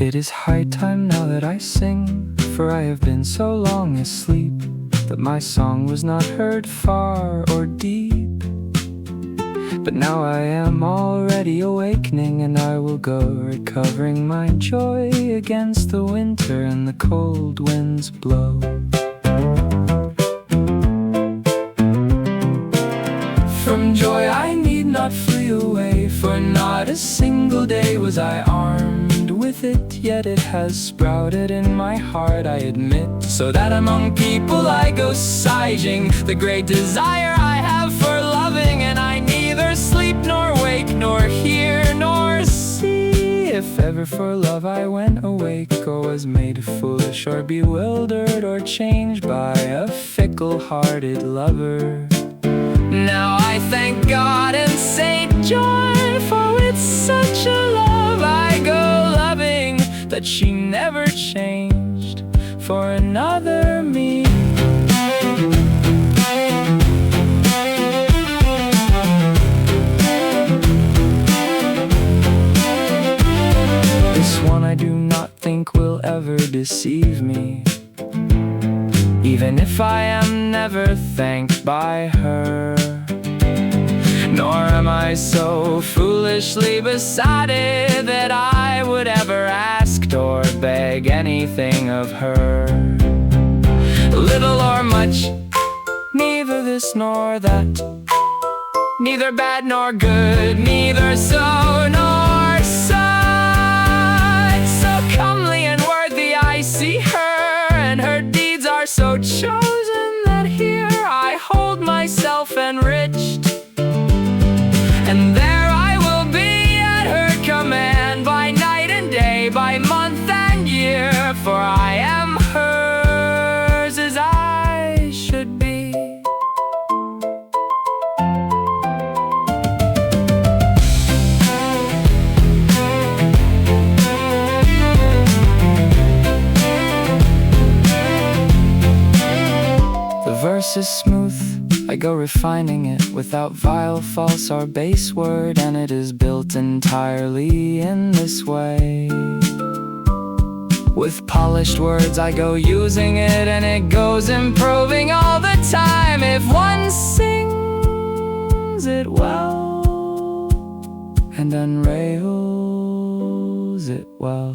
It is high time now that I sing, for I have been so long asleep that my song was not heard far or deep. But now I am already awakening, and I will go recovering my joy against the winter and the cold winds blow. From joy I need not flee away, for not a single day was I armed with it. Yet it has sprouted in my heart, I admit, so that among people I go sighing the great desire I have for loving. And I neither sleep nor wake, nor hear nor see, if ever for love I went awake, or was made foolish or bewildered or changed by a fickle-hearted lover. Now I thank God and say joy, for with such a love I go loving, that she never changed for another me. This one I do not think will ever deceive me, even if I am never thanked by her. Nor am I so foolishly besotted that I would ever ask or beg anything of her. Little or much, neither this nor that, neither bad nor good, neither so nor such. So comely and worthy I see her, and her deeds are so chosen that here I hold myself enriched. And there I will be at her command, by night and day, by month and year, for I am hers as I should be. The verse is smooth, I go refining it without vile, false, or base word, and it is built entirely in this way. With polished words I go using it, and it goes improving all the time. If one sings it well and unrails it well.